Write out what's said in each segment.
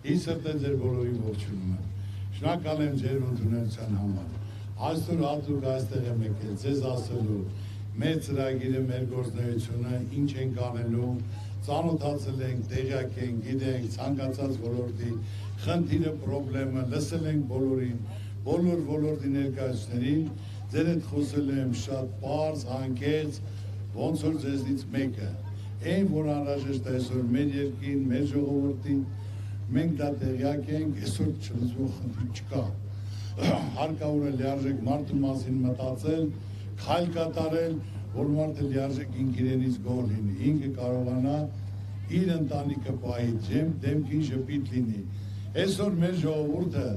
Իսրտ է ձեր բոլորին ողջունում եմ։ Շնորհակալ եմ ձեր ընդունելության համար։ Այսօր հատուկ այստեղ եմ եկել ձեզ ասելու մեր ծրագիրը, մեր գործունեությունը, ինչ ենք անելու, ծանոթացել ենք, տեղյակ ենք, գիտենք ցանկացած ոլորտի խնդիրը, խնդրեմը, լսել ենք բոլորին, բոլոր ոլորտի ներկայացուցիչներին, ձեր հետ խոսել եմ շատ պարզ, անկեղծ, ոնց որ ձեզնից մեկը, այն որ անհրաժեշտ է այսօր մեր երկրին, մեր ժողովրդին, մենք դա տեղյակ ենք, այսօր չլսվող խնդիր չկա։ Հարկավոր է լիարժեք մարդու մասին մտածել, քայլ կատարել, որ մարդը լիարժեք ինք իրենից գոհ լինի, ինքը կարողանա իր ընտանիքը պահի, դեմքին ժպիտ լինի։ Այսօր մեր ժողովուրդը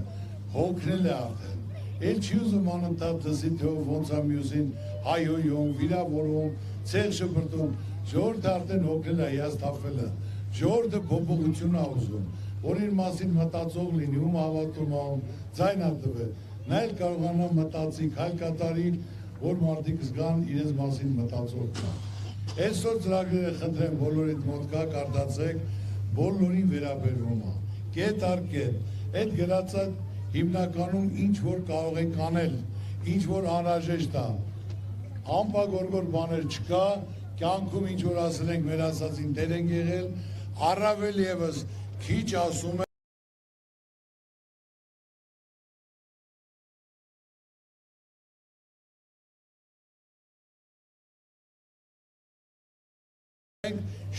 հոգնել է արդեն, էլ չի ուզում անընդհատ դասի թող ոնց է մյուսին հայհոյում, վիրավորում, ցեղ շպրտում, ժողովուրդը արդեն հոգնել է, հիասթափվել է, ժողովուրդը փոփոխություն է ուզում, որ իր մասին մտածող լինի, ում հավատում ա, ձայն ա տվել, նա էլ կարողանա մտածի, քայլ կատարի, որ մարդիկ զգան իրենց մասին մտածող կա։ Այսօր ծրագրերը խնդրեմ բոլորիդ մոտ կա, կարդացեք, բոլորին վերաբերվում է, կետ առ կետ, այդ գրածը հիմնականում ինչ որ կարող ենք անել, ինչ որ անհրաժեշտ է, անպագորգոր բաներ չկա, կյանքում ինչ որ ասել ենք մեր ասածին դեր ենք եղել, առավել ևս քիչ ասում ենք,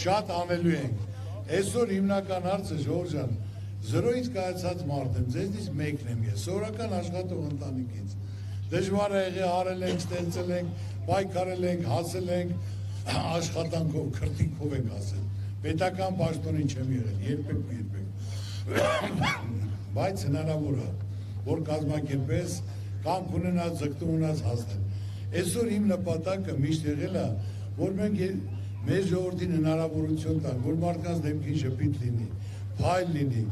շատ անելու ենք։ Այսօր հիմնական հարցը Ժողովուրդ ջան, զրոյից կայացած մարդ եմ, ձեզնից մեկն եմ ես, սովորական աշխատող ընտանիքից։ Դժվար է եղել, արել ենք, ստեղծել ենք, պայքարել ենք, հասել ենք, աշխատանքով, քրտինքով ենք հասել։ Պետական պաշտոնին չեմ եղել, երբեք ու երբեք։ Բայց հնարավոր է, որ կազմակերպես կամք ունենած, ձգտում ունած հասնել։ Այսօր իմ նպատակը միշտ եղել է, որ մենք մեր ժողովրդին հնարավորություն տանք, որ մարդկանց դեմքին ժպիտ լինի, փայլ լինի։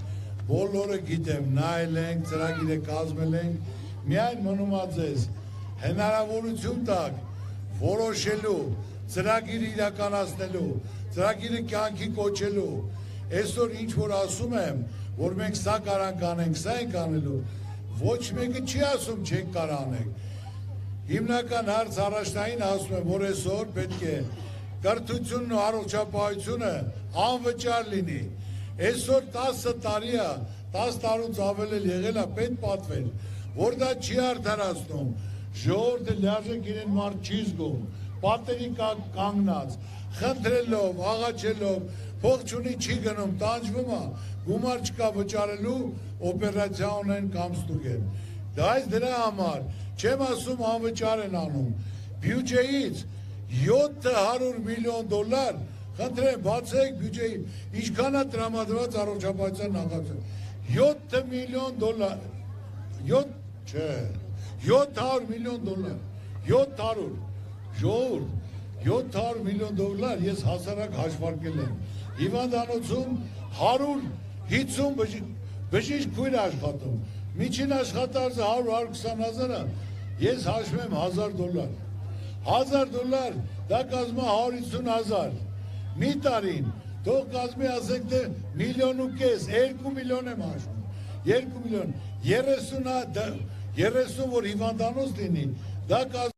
Բոլորը գիտեմ, նայել ենք, ծրագիրը կազմել ենք, միայն մնում է ձեզ հնարավորություն տակ որոշելու, ծրագիրը իրականացնելու, ծրագիրը կյանքի կոչելու։ Այսօր ինչ որ ասում եմ, որ մենք սա կարանք անենք, սա ենք անելու, ոչ մեկը չի ասում չենք կարող անենք։ Հիմնական հարց առաջնային ասում եմ, որ այսօր պետք է կրթությունն ու առողջապահությունը անվճար լինի։ Այսօր 10 տարի է, 10 տարուց ավել էլ եղել է, պետք պատվել, որ դա չի արդարացնում, ժողովուրդը լիարժեք իրեն մարդ չի զգում, պատերի կանգնած, խնդրելով, աղաչելով, փող չունի չի գնում, տանջվում է, գումար չկա վճարելու, օպերացիա ունեն կամ ստուգեն։ Դա դրա համար չեմ ասում անվճար են անում, բյուջեից 700 միլիոն դոլար, խնդրեմ, բացեք բյուջեի, ինչքան է տրամադրված առողջապահության նախարարության, 7 միլիոն դոլար, 700 միլիոն դոլար, 700, ժողովուրդ, 700 միլիոն դոլար ես հասարակ հաշվարկել եմ, հիվանդանոցում 150 բժիշկ քույր աշխատում, միջին աշխատարժը 100-120 հազարը, ես հաշվեմ 1000 դոլար, 1000 դոլար, դա կազմա 150 հազար, մի տարին, թող կազմի ասենք թե 1,5 միլիոն, 2 միլիոն եմ հաշվում, 2 միլիոն, 30 որ հիվանդանոց լինի, դա կազմա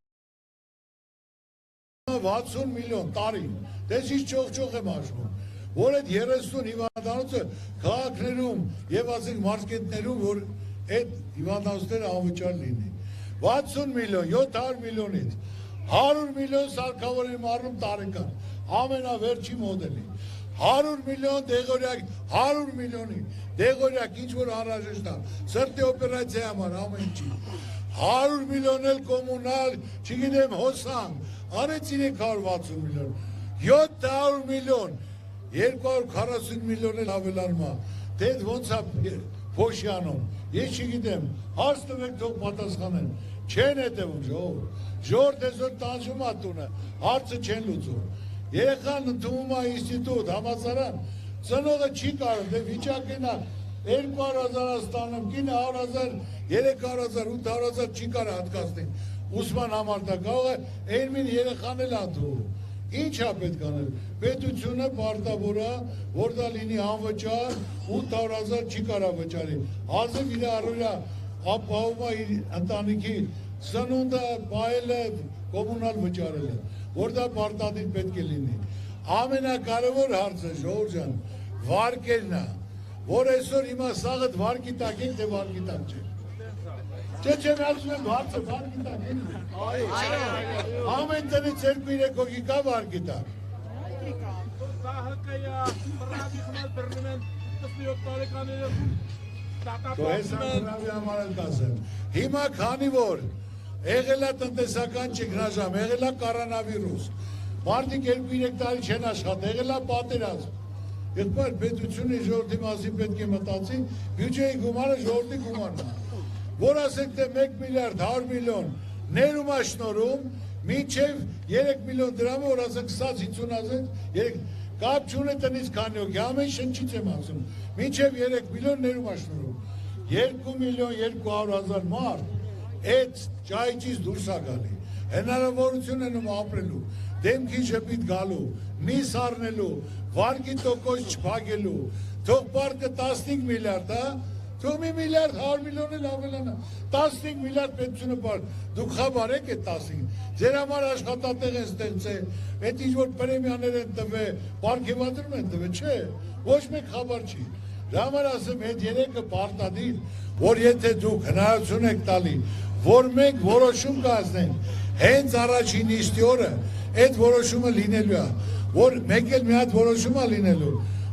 60 միլիոն տարին, դες ինչ ճոխ եմ հաշվում, որ այդ 30 հիվանդանոցը քաղաքներում և ասենք մարքետներում, որ այդ հիվանդանոցները անվճար լինի, 60 միլիոն, 700 միլիոնից, 100 միլիոն սարքավոր եմ առնում տարեկան, ամենավերջի մոդելի, 100 միլիոն դեղորյակ, 100 միլիոնի դեղորյակ, ինչ որ անհրաժեշտ է, սրտի օպերացիա համար, ամեն ինչի, 100 միլիոն էլ կոմունալ, չգիտեմ հոսանք, անեց 360 միլիոն, 700 միլիոն, 240 միլիոն էլ ավելանում է, թե ոնց է փոշյանում, ես չգիտեմ, հարց տվեք թող պատասխանեն, չեն հետևում ժողովուրդ այսօր տանջում է տունը, հարցը չեն լուծում, երեխան ընդունվում է ինստիտուտ, համալսարան, ծնողը չի կարող, դե վիճակին է 200,000 ստանում, կինը 100,000, 300,000, 800,000 չի կարող հատկացնի, ուսման համար դա կարող է, այն մին երեխան էլ անդուղում, Ինչ է պետք անել։ Պետությունը պարտավոր է, որ դա լինի անվճար, 800,000 չի կարող վճարի։ Հազիվ իր առօրյա ապահովում է իր ընտանիքի սնունդը, բայելը, կոմունալ վճարելը, որ դա պարտադիր պետք է լինի։ Ամենակարևոր հարցը, Ժողովուրդ ջան, վարկերն է, որ այսօր հիմա սաղդ վարկի տակ եք, թե վարկի տակ չէ։ Չէ, մի ասում եմ հարցը վարկի տակ եք։ Ամեն տնից 2-3 հոգի կա վարկի տակ։ Հիմա քանի որ եղել է տնտեսական ճգնաժամ, եղել է կորոնավիրուս, մարդիկ 2-3 տարի չեն աշխատել, եղել է պատերազմ։ Եղբայր պետությունը ժողովրդի մասին պետք է մտածի, բյուջեի գումարը ժողովրդի գումարն է։ Որ ասենք թե 1 միլիարդ 100 միլիոն ներում է շնորհում, մինչև 3 միլիոն դրամը, որ ասենք 50,000, կապ չունի տնից քանի հոգի, ամեն շնչից եմ ասում, մինչև 3 միլիոն ներում է շնորհում, 2 միլիոն 200,000 մարդ այդ ճայճից դուրս է գալի, հնարավորություն են ապրելու, դեմքի ժպիտ գալու, միս առնելու, վարկի տոկոս չփակելու, թող պարկը 15 միլիարդ, թող 1 միլիարդ 100 միլիոն էլ ավելանա, 15 միլիարդ պետությունը պարկ, դուք խաբար եք այդ 15, ձեր համար աշխատատեղ են ստեղծել, այդ ինչ-որ պրեմիաներ են տվել, պարգևատրում են տվել, չէ, ոչ մեկ խաբար չի, դրա համար ասեմ, այդ երեքը պարտադիր, որ եթե դուք հնարավորություն եք տալի, որ մենք որոշում կայացնենք, հենց առաջին նիստի օրը, այդ որոշումը լինելու է, որ մեկ էլ մի հատ որոշում է լինելու,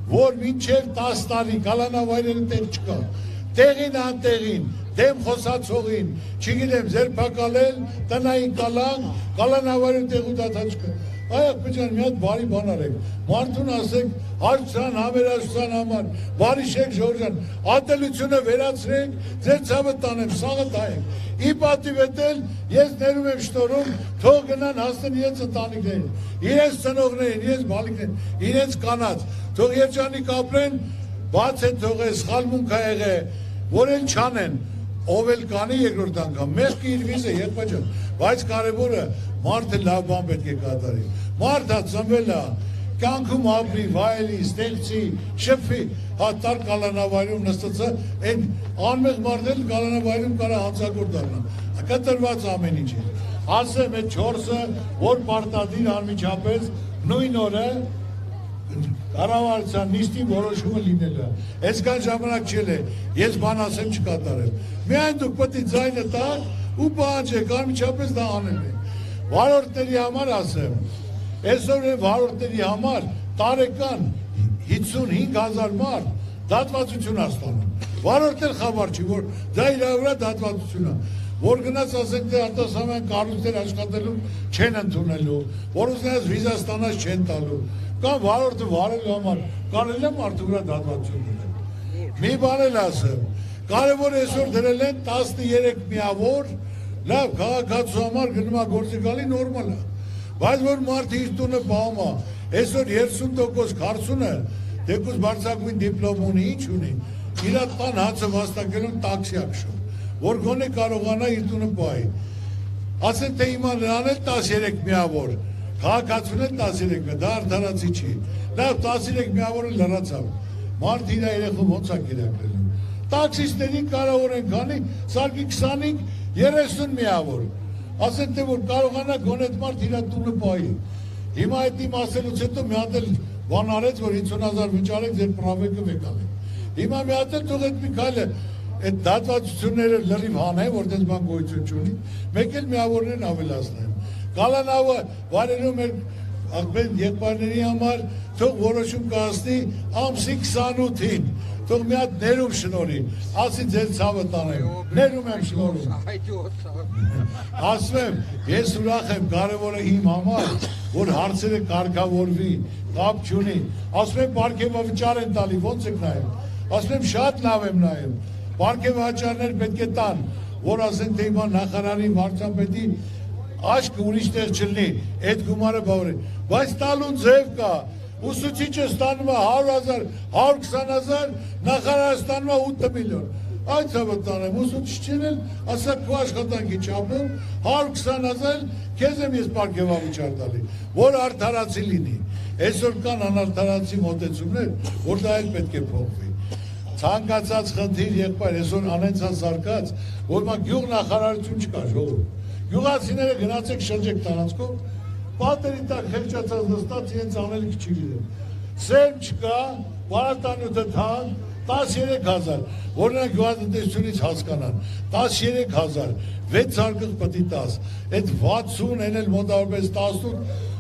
որ մինչև 10 տարի կալանավայրերը տեղ չկա, տեղին անտեղին, դեմ խոսացողին, չգիտեմ, ձերբակալել, տնային կալան, կալանավայրը տեղ ու դատա չկա։ Այ աղբեջան, մի հատ բարի բան արեք, մարդուն ասենք, հարցան, համերաշխության համար, բարի շեք ժողովրդյան, ատելությունը վերացրեք, ձեր ցավը տանեմ, սաղը տայեք, ի պատիվ էտել, ես ներում եմ շնորհում, թող գնան հասնեն իրենց ընտանիքներին, իրենց ծնողներին, իրենց բալիկներին, իրենց կանած, թող երջանիկ ապրեն, բաց են թող է սխալմունք ա եղել, որ էլ չանեն, ով էլ կանի երկրորդ անգամ, մեղքը իր վիզը եղբայջան, բայց կարևորը մարդը լավ բան պետք է կատարի, մարդը ծնվել է, կյանքում ապրի, վայելի, ստեղծի, շփվի, տար կալանավայրում նստածը, այն անմեղ մարդել կալանավայրում կարա հանցագործ դառնա, կտրված ամեն ինչ է, ասեմ այդ 4-ը, որ պարտադիր անմիջապես նույն օրը կառավարության նիստի որոշումը լինելու է, այսքան ժամանակ չել է, ես բան ասեմ չկատարեմ, միայն դուք պետք է ձայնը տաք ու պահանջեք, անմիջապես դա անել է, վարորդների համար ասեմ, այսօր վարորդների համար տարեկան 55,000 մարդ դատվածություն է ստանում, վարորդներ խաբար չի, որ դա իր վրա դատվածություն է, որ գնաց ասենք թե արտասահման կառույցներ աշխատելու չեն ընդունելու, որ ուզենաց վիզա ստանած չեն տալու, կամ վարորդը վարելու համար կարելի է մարդու վրա դատվածություն դնել։ Մի բան էլ ասեմ, կարևոր այսօր դրել են 13 միավոր, լավ քաղաքացու համար գնում է գործի գալի նորմալ է, բայց որ մարդը իր տունը պահում է, այսօր 30% քարծունը, դեպուս բարձրագույն դիպլոմ ունի, ինչ ունի, իր տան հացը վաստակելուն տաքսի ակշում, որ գոնե կարողանա իր տունը պահի։ Ասեն թե հիմա նրան էլ 13 միավոր, քաղաքացուն էլ 13, դա արդարացի չի։ Լավ 13 միավորը լրացավ, մարդ իր երեխում ոնց է կերակրելու։ Տաքսիստներին կարավոր են քանի, սարքի 25-30 միավոր։ Ասեն թե որ կարողանա գոնե այդ մարդ իր տունը պահի։ Հիմա այդ իմ ասելուց հետո մի հատ էլ բան արեց, որ 50,000 վճարեք ձեր պրավեկը վեկալեք։ Հիմա մի հատ էլ թող այդ մի քայլը այդ դատվածությունները լրիվ հանեն, որ դες բան գոյություն չունի, մեկ էլ միավորներն ավելացնեն։ Կալանավը վարելու մեր եղբայրների համար թող որոշում կայացնի ամսի 28-ին, թող մի հատ ներում շնորհի, ասի ձեր ցավը տանեմ, ներում եմ շնորհում։ Ասում եմ, ես ուրախ եմ, կարևորը իմ համար, որ հարցերը կարգավորվի, կապ չունի, ասում եմ պարգևավճար են տալի, ոնց եք նայում, ասում եմ շատ լավ եմ նայում, պարգևավճարներ պետք է տան, որ ասեն թե հիմա նախարարի վարչապետի աշկը ուրիշ տեղ չլինի, այդ գումարը բավարի, բայց տալուն ձև կա, ուսուցիչը ստանում է 100,000, 120,000, նախարարը ստանում է 8 միլիոն, այդ հավատանեմ, ուսուցիչներն ասա քո աշխատանքի չափով 120,000 քեզ եմ ես պարգևավճար տալի, որ արդարացի լինի։ Այսօր կան անարդարացի մոտեցումներ, որ դա էլ պետք է փոխվի։ Ցանկացած խնդիր եղբայր, այսօր անեցած զարգաց, որ մա գյուղ նախարարություն չկա, ժողովուրդ։ Գյուղացիները գնացեք շրջեք տարածքով, պատերի տակ խեղճացած նստած իրենց անելիք չի լինում։ Սերմ չկա, բարատանյութը թան, 13,000, որ նրանք գյուղատնտեսությունից հասկանան, 13,000, 6 զարգық պտի 10, այդ 60 են էլ մոտավորապես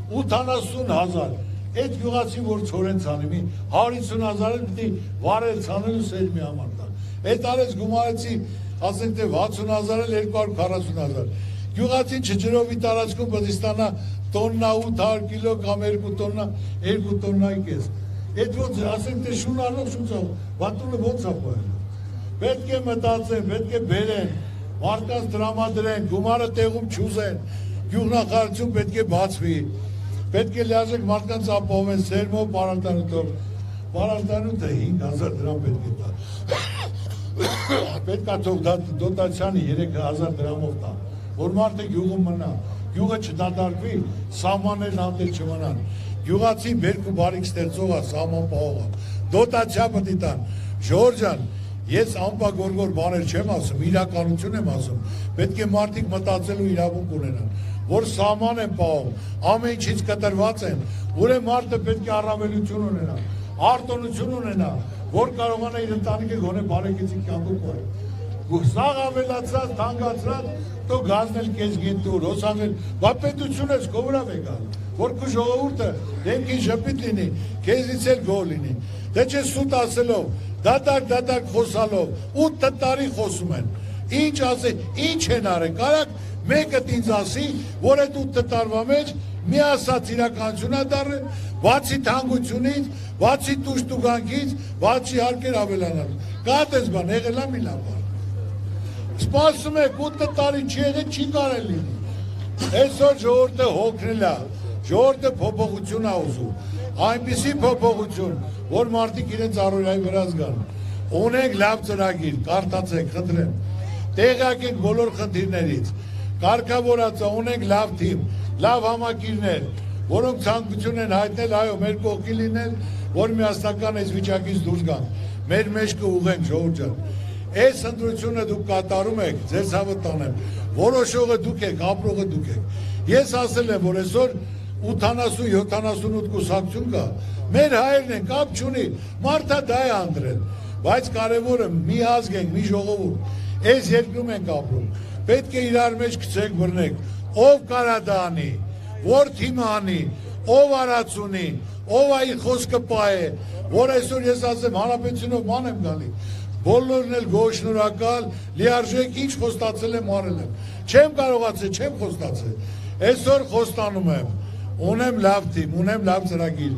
80,000, այդ գյուղացին որ չորեն ցանիմի, 150,000 էլ պտի վարել ցանելու սերմի համար տան, այդ արեց գումարեցի, ասենք թե 60,000 էլ 240,000, գյուղացին չջրովի տարածքում պտի ստանա տոննա 800 կիլո կամ 2 տոննա, 2 տոննայի կես, այդ ոնց ասենք թե շունարնող շունցավ, վատունը ոնց է պահել, պետք է մտածեն, պետք է բերեն, մարդկանց տրամադրեն, գումարը տեղում չուզեն, գյուղնախարարություն պետք է բացվի, պետք է լիարժեք մարդկանց ապահովեն սերմով, պարարտանյութը 5,000 դրամ պետք է տա, պետք է թող դոտացիանի 3,000 դրամով տա, որ մարդը գյուղում մնա, գյուղը չդատարկվի, սահմաններն անդել չմնան, գյուղացի բերք ու բարիք ստեղծողա, սահման պահողա, դոտացիա պտի տան, Ժողովուրդ ջան, ես անպագորգոր բաներ չեմ ասում, իրականություն եմ ասում, պետք է մարդիկ մտածելու իրավունք ունենան, որ սահման են պահում, ամեն ինչից կտրված են, ուրեմն մարդը պետք է առավելություն ունենա, արտոնություն ունենա, որ կարողանա իր ընտանիքը գոնե բարեկեցիկ կյանքում կորել։ Սաղ ավելացած, թանկացած, դու գազնել քեզ գինտուր, հոսանվել, բա պետություն ես քո վրա եկալ, որ քո ժողովուրդը դեմքին ժպիտ լինի, քեզից էլ գոհ լինի։ Դե չէ սուտ ասելով, դատարկ խոսալով, 8 տարի խոսում են։ Ինչ ասեն, ինչ են արել, կարակ մեկը ինձ ասի, որ այդ 8 տարվա մեջ մի ասած իրականություն է դառել, բացի թանկությունից, բացի տուժտուգանքից, բացի հարկեր ավելանալ։ Կա դες բան, եղել է մի լավ բան։ Սպասում եք 8 տարի չի եղել, չի կարել լինի։ Այսօր ժողովուրդը հոգնել է, ժողովուրդը փոփոխություն է ուզում, այնպիսի փոփոխություն, որ մարդիկ իրենց առօրյայի վրա զգան։ Ունենք լավ ծրագիր, կարդացեք, խնդրեմ, տեղյակենք բոլոր խնդիրներից, կարգավորած ունենք լավ թիմ, լավ համակիրներ, որոնք ցանկություն են հայտնել, այո, մեր կողքի լինել, որ միասնական այս վիճակից դուրս գանք, մեր մեջ կուղենք, ժողովուրդ ջան։ Այս ընտրությունը դուք կատարում եք, ձեզ հավատ տանեմ, որոշողը դուք եք, ապրողը դուք եք։ Ես ասել եմ, որ այսօր 80-78 կուսակցություն կա, մեր հայերն են, կապ չունի, մարդը դա է անդրել, բայց կարևորը մի ազգ ենք, մի ժողովուրդ, այս երկրում ենք ապրում, պետք է իրար մեջ գցեք բռնեք, ով կարա դա անի, որ թիմը անի, ով արած ունի, ով այ խոսքը պահե, որ այսօր ես ասեմ հանրապետությունով ման եմ գալի, բոլորն էլ գոհ շնորհակալ, լիարժեք ինչ խոստացել եմ արել եմ, չեմ կարողացել, չեմ խոստացել, այսօր խոստանում եմ, ունեմ լավ թիմ, ունեմ լավ ծրագիր,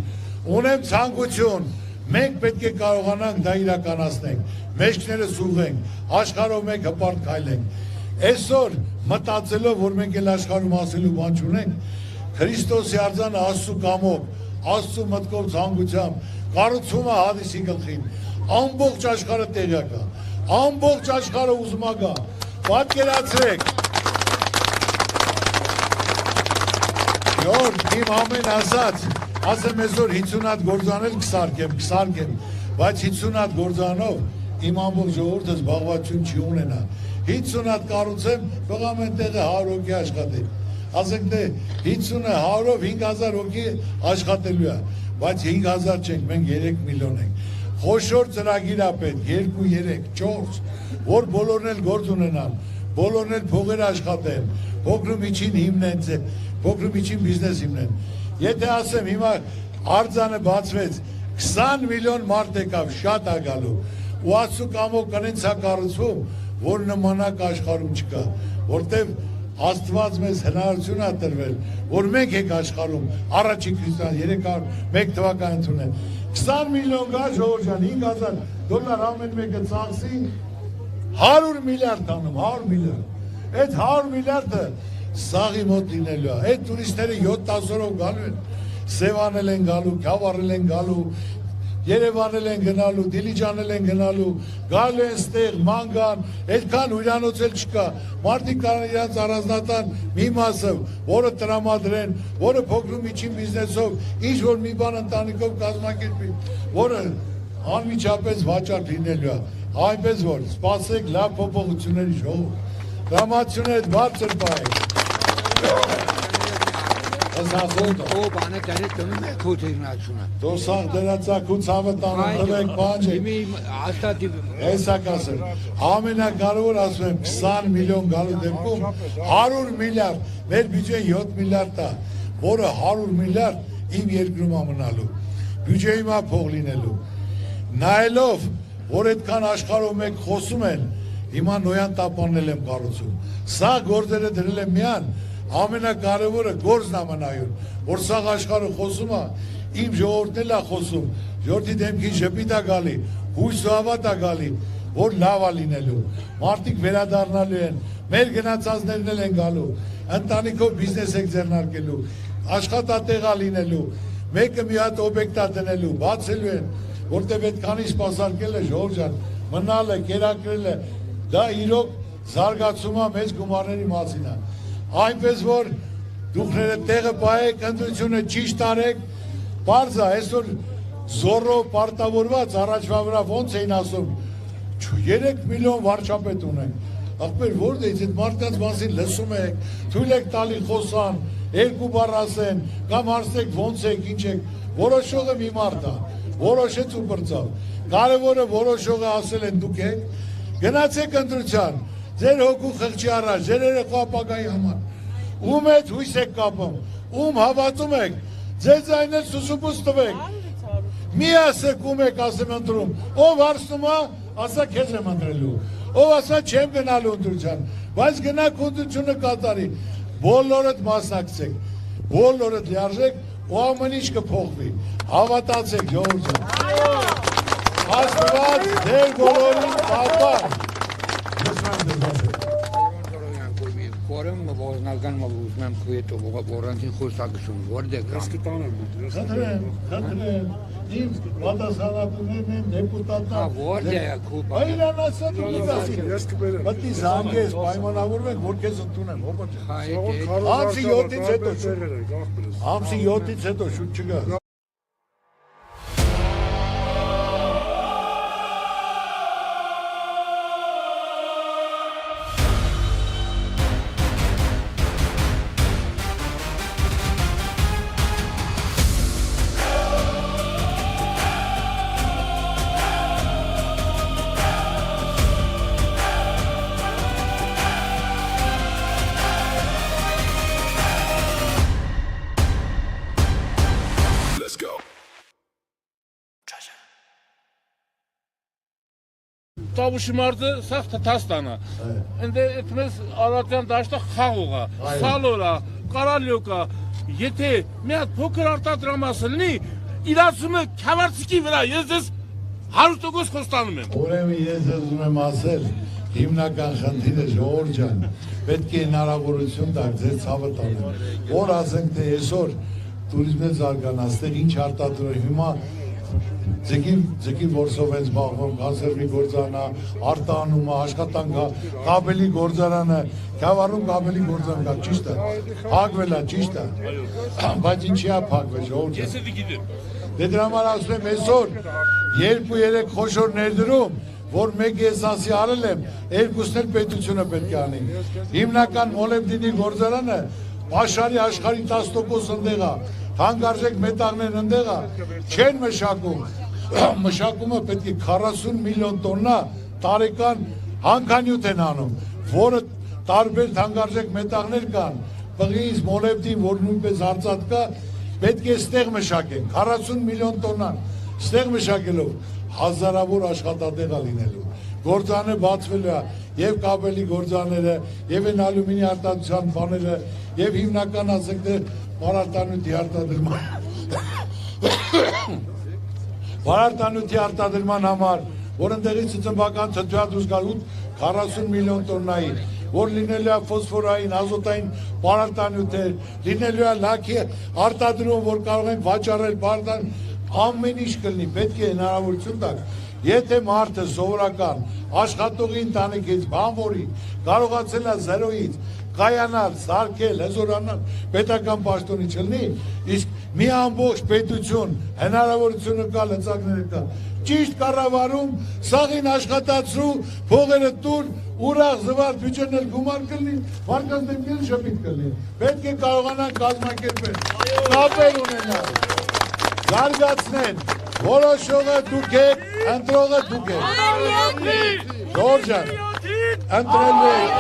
ունեմ ցանկություն, մենք պետք է կարողանանք դա իրականացնենք, մեջքներս ուղղենք, աշխարհով մենք հպարտ քայլենք, այսօր մտածելով, որ մենք էլ աշխարհում ասելու բան չունենք, Քրիստոսի արձանը Աստծու կամոք, Աստծու մտքով ցանկությամբ, կառուցումը հադիսի գլխին, ամբողջ աշխարհը տեղյակ է, ամբողջ աշխարհը ուզում է գա, պատկերացրեք, Յոր, իմ ամեն ասած, ասեմ այսօր 50 հատ գործանել կսարկեմ, բայց 50 հատ գործանով իմ ամբողջ ժողովուրդը զբաղվածություն չի ունենա, 50 հատ կառուցեմ, բղամեն տեղը 100 հոգի աշխատել, ասենք թե 50-ը 100-ով 5,000 հոգի աշխատելու է, բայց 5,000 չենք, մենք 3 միլիոն ենք, խոշոր ծրագիր է պետք, 2, 3, 4, որ բոլորն էլ գործ ունենան, բոլորն էլ փողեր աշխատեն, փոքր ու միջին հիմնեն, փոքր ու միջին բիզնես հիմնեն, եթե ասեմ հիմա արձանը բացվեց, 20 միլիոն մարդ եկավ, շատ է գալու, ու Աստծու կամոք կնենց է կառուցվում, որ նմանակ աշխարհում չկա, որտեվ Աստված մեզ հնարավորություն է տրվել, որ մենք ենք աշխարհում, առաջին քրիստոնյա 301 թվականի ընդունել, 20 միլիոն գա ժողովուրդ ջան, 5,000 դոլար ամեն մեկը ծախսի, 100 միլիարդ անում, 100 միլիարդ, այդ 100 միլիարդը սաղի մոտ լինելու է, այդ տուրիստները 7-10 օրով գալու են, Սևանել են գալու, Քյավառել են գալու, Երևանել են գնալու, Դիլիջանել են գնալու, գալու են ստեղ, մանգան, այդքան հյուրանոց էլ չկա, մարդիկ կարող են իրանց առանձնատան մի մասը, որը տրամադրեն, որը փոքր ու միջին բիզնեսով, ինչ որ մի բան ընտանիքով կազմակերպի, որը անմիջապես վաճառք լինելու է, այնպես որ սպասեք լավ փոփոխությունների ժողով, տրամադրությունները բարձր պահեք։ O bana garip dönme koordinasyonu. Դոսախ դրածակու ցավը տանը տվեք բանջը։ Hasta dibim. Հեսա կասեմ, ամենակարևոր ասում եմ 20 միլիոն գալու դեպքում 100 միլիարդ, մեր բյուջեն 7 միլիարդ է, որը 100 միլիարդ իմ երկրում ամնալու, բյուջեի մա փող լինելու, նայելով, որ այդքան աշխարհով մեկ խոսում են, հիմա նոյան տապաննել եմ կառուցում, սա գործերը դրել եմ միան, ամենակարևորը գործն ամենայուն, որ սաղ աշխարհը խոսում է, իմ ժողովուրդն էլ է խոսում, ժողովրդի դեմքին ժպիտ է գալի, հույս ու հավատ է գալի, որ լավ է լինելու, մարդիկ վերադառնալու են, մեր գնացածներն էլ են գալու, ընտանիքով բիզնես եք ձեռնարկելու, աշխատատեղ է լինելու, մեկը մի հատ օբյեկտ է դնելու, բացելու են, որտեղ այդքանի սպասարկել է ժողովուրդ ջան, մնալ է, կերակրել է, դա իրոք զարգացում է մեծ գումարների մասին է։ Այնպես որ դուքները տեղը պահեք, ընտրությունը ճիշտ արեք, պարզ է, այսօր զորով պարտավորված առաջվա վրա ոնց էին ասում, 3 միլիոն վարչապետ ունենք, ախպեր որտեղից այդ մարդկանց մասին լսում եք, թույլ եք տալի խոսան, 2 բառ ասեն, կամ հարցնեք ոնց եք, ինչ եք, որոշողը մի մարդ է, որոշեց ու բրծավ, կարևորը որոշողը ասել են դուք եք, գնացեք ընտրության, ձեր հոգու խղճի առաջ, ձեր երեխա ապագայի համար, ում հետ հույս եք կապում, ում հավատում եք, ձեր ձայնել սուսուբուս տվեք, մի ասեք ում եք ասեմ ընտրում, ով հարցնում է, ասա քեզ եմ ընտրելու, ով ասա չեմ գնալու ընտրության, բայց գնաք ընտրությունը կատարի, բոլորդ մասնակցեք, բոլորդ լիարժեք ու ամեն ինչ կփոխվի, հավատացեք ժողովուրդ ջան, Աստված ձեր բոլորին պահպան։ Korun mu boznalgan mı uzman kuvveti orantin kursaksın orada kan. Kadın, İm vatasanatının deputatlar. Ha orada ya kupa. Aynen nasıl durumda? Batı zanges paymanavur ve gorkez tunem. Hayır. Hamsi yotin seto. Hamsi yotin seto şu çıkar. Tavuşı mardı saf tastana. Ende etmez Alatyan daşta xağuğa, salora, qaralyoka, yete, meyat poker arta dramasını İlasımı kəmərsiki vələ yezdəz հարուստոգոս խոստանում եմ։ Ուրեմն ես ուզում եմ ասել, հիմնական խնդիրը ժողովուրդ ջան, պետք է հնարավորություն տալ ձեր ցավը տալու։ Որ ասենք թե այսօր туриզմը զարգանացել, ինչ արտադրել հիմա Ձգի որսով են զբաղվում, կոնսերվի գործարանա, արտանումը, աշխատանքը, կաբելի գործարանը, Գավառում կաբելի գործարան կա, ճիշտ է, փակվել է, ճիշտ է, բայց ինչի է փակվել, ժողովուրդ։ Ես էդի գիտեմ։ Դե դրա համար ասում եմ այսօր 2-3 խոշոր ներդրում, որ մեկ ես ասի արել եմ, երկուսն էլ պետությունը պետք է անի։ Հիմնական մոլեբդինի գործարանը Աշխարհի 10% ընդեղ է, հանգարժեք մետաղներ ընդեղ է, չեն մշակում, մշակումը պետք է 40 միլիոն տոննա տարեկան հանքանյութ են անում, որը տարբեր հանգարժեք մետաղներ կան, պղից, մոլեբդին, որ նույնպես արծաթ կա, պետք է ստեղ մշակեն, 40 միլիոն տոննան, ստեղ մշակելով հազարավոր աշխատատեղ է լինելու, գործանը բացվելու է, և կաբելի գործաները, և են ալումինի արտադրության բաները, և հիմնական ասենք թե պարարտանյութի արտադրման պարարտանյութի արտադրման համար, որ ընդեղից ծնբական թթվադուս գալ 40 միլիոն տոննայի, որ լինելու է ֆոսֆորային, ազոտային պարարտանյութեր, լինելու է լաքի արտադրում, որ կարող են վաճառել ամեն ինչ կլինի, պետք է հնարավորություն տաք, եթե մարդը սովորական աշխատողի ընտանիքից բանվորի կարողացել է 0-ից կայանալ, սարքել, հզորանալ պետական պաշտոնի չլինի, իսկ մի ամբողջ պետություն հնարավորությունը կա, լծակները կա, ճիշտ կառավարում, սաղին աշխատացրու, փողերը տուր, ուրախ զվարթ բյուջեն էլ գումար կլինի, մարդկանց դեպքեր շփիտ կլինի, պետք է կարողանան կազմակերպել, կապեր ունենալ, զարգացնել, որոշողը դուք եք, ընտրողը դուք եք, Ժորժան, ընտրելու եք,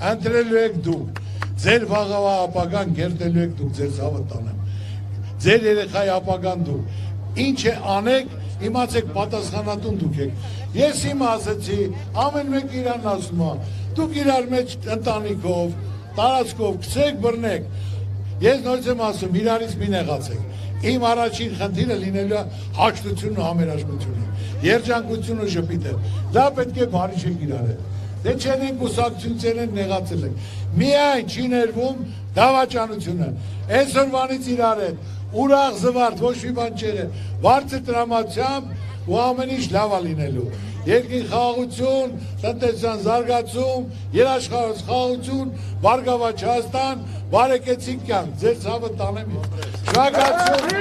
ընտրելու եք դուք, ձեր վաղավա ապագան գերտելու եք դուք, ձեր ցավը տանեմ, ձեր երեխայի ապագան դուք, ինչ է անեք, իմացեք պատասխանատուն դուք եք, ես հիմա ասեցի, ամեն մեկ իրան ասում է, դուք իրար մեջ ընտանիքով, տարածքով, գցեք, բռնեք, ես նորից եմ ասում, իրարից մի նեղացեք, իմ առաջին խնդիրը լինելու է հաշտությունն ու համերաշխությունը, երջանկությունն ու ժպիտը, դա պետք է բարի չեք իրարել, դե չեն ենք ուսակցություն են նեղացել եք, միայն չի ներվում դավաճանությունը, այսօրվանից իրար հետ, ուրախ զվարթ, ոչ մի բան չեղե, բարձր տրամադրությամբ ու ամեն ինչ լավ է լինելու, երկրի խաղաղություն, տնտեսության զարգացում, երաշխավորված խաղաղություն, Բարգավաճ Հայաստան, բարեկեցիկ կյանք, ձեր ցավը տանեմ ես, շնորհակալություն,